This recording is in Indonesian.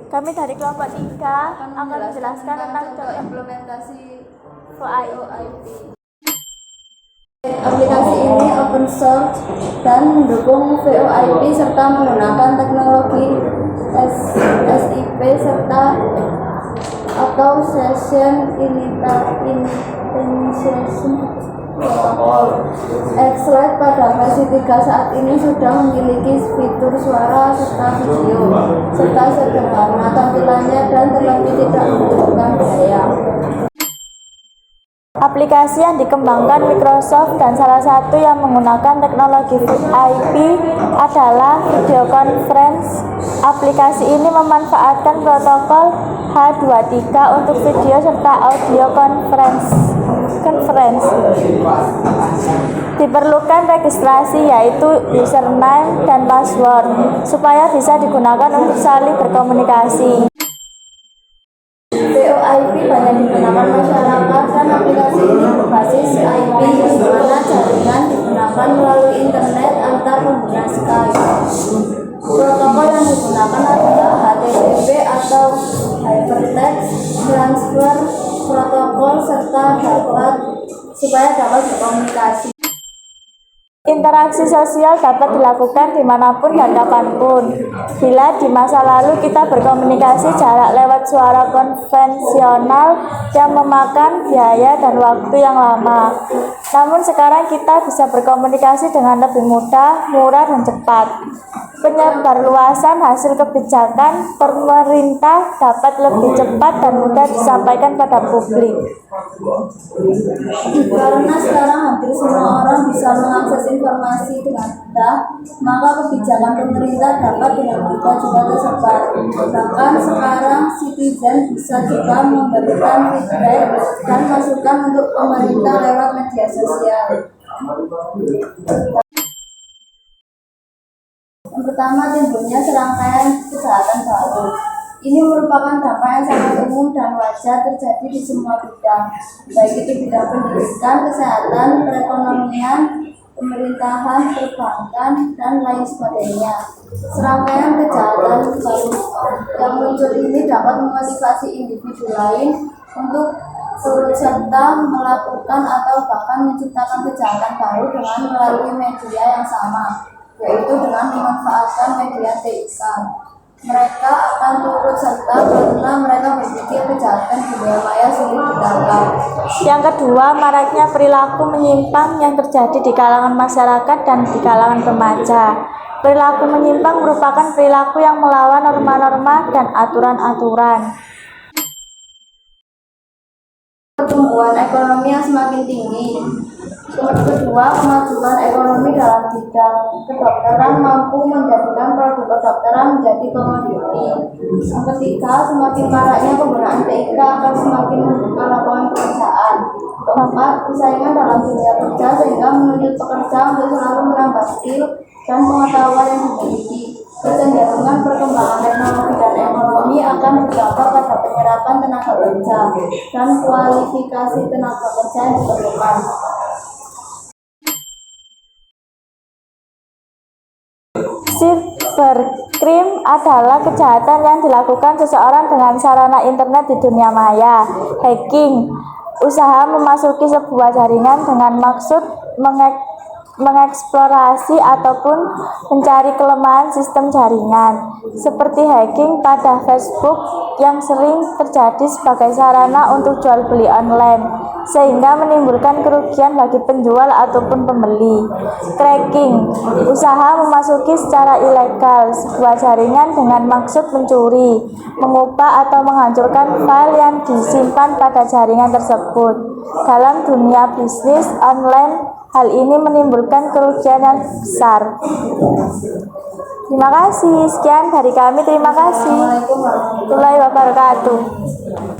Kami dari kelompok 3 akan menjelaskan tentang contoh implementasi VoIP. Aplikasi ini open source dan mendukung VoIP serta menggunakan teknologi SIP serta atau Session Initiation Protocol. Xlite pada versi 3 saat ini sudah memiliki fitur suara serta video serta sederhana tampilannya dan terlebih tidak membutuhkan biaya. Aplikasi yang dikembangkan Microsoft dan salah satu yang menggunakan teknologi VoIP adalah video conference. Aplikasi ini memanfaatkan protokol H263 untuk video serta audio conference. Diperlukan registrasi yaitu username dan password supaya bisa digunakan untuk saling berkomunikasi. VoIP banyak digunakan masyarakat dan aplikasi ini berbasis IP di mana jaringan digunakan melalui internet antar pengguna Skype. Protokol yang digunakan adalah HTTP atau Hypertext Transfer Protocol supaya dapat berkomunikasi. Interaksi sosial dapat dilakukan dimanapun dan kapanpun. Bila di masa lalu kita berkomunikasi jarak lewat suara konvensional yang memakan biaya dan waktu yang lama, namun sekarang kita bisa berkomunikasi dengan lebih mudah, murah, dan cepat. Penyebarluasan hasil kebijakan pemerintah dapat lebih cepat dan mudah disampaikan pada publik. Karena sekarang hampir semua orang bisa mengakses informasi dengan mudah, maka kebijakan pemerintah dapat dengan mudah juga tersebar. Bahkan sekarang citizen bisa juga memberikan feedback dan masukan untuk pemerintah lewat media sosial. Yang pertama, timbulnya serangkaian kejahatan baru. Ini merupakan dampak yang sangat umum dan wajar terjadi di semua bidang, baik itu bidang pendidikan, kesehatan, perekonomian, pemerintahan, perbankan, dan lain sebagainya. Serangkaian kejahatan baru yang muncul ini dapat memotivasi individu lain untuk turut serta melakukan atau bahkan menciptakan kejahatan baru dengan melalui media yang sama, yaitu dengan memanfaatkan media TIK. Mereka akan turut serta karena mereka berpikir kejahatan di dunia maya sulit ditangkap. Yang kedua, maraknya perilaku menyimpang yang terjadi di kalangan masyarakat dan di kalangan remaja. Perilaku menyimpang merupakan perilaku yang melawan norma-norma dan aturan-aturan. Pertumbuhan ekonomi yang semakin tinggi. Kedua, kemajuan ekonomi dalam bidang kedokteran mampu menjadikan produk kedokteran menjadi komoditi. Yang ketiga, semakin maraknya penggunaan TIK akan semakin membuka lapangan pekerjaan. Keempat, persaingan dalam dunia kerja sehingga menuntut pekerja untuk selalu menambah skill dan pengetahuan yang dimiliki. Kecenderungan perkembangan teknologi dan ekonomi akan berdampak pada penyerapan tenaga kerja dan kualifikasi tenaga kerja yang diperlukan. Cybercrime adalah kejahatan yang dilakukan seseorang dengan sarana internet di dunia maya. Hacking, usaha memasuki sebuah jaringan dengan maksud mengeksplorasi ataupun mencari kelemahan sistem jaringan, seperti hacking pada Facebook yang sering terjadi sebagai sarana untuk jual beli online, sehingga menimbulkan kerugian bagi penjual ataupun pembeli. Cracking, usaha memasuki secara ilegal sebuah jaringan dengan maksud mencuri, mengubah atau menghancurkan file yang disimpan pada jaringan tersebut. Dalam dunia bisnis online, hal ini menimbulkan kerugian yang besar. Terima kasih. Sekian dari kami. Terima kasih. Assalamualaikum warahmatullahi warahmatullahi wabarakatuh.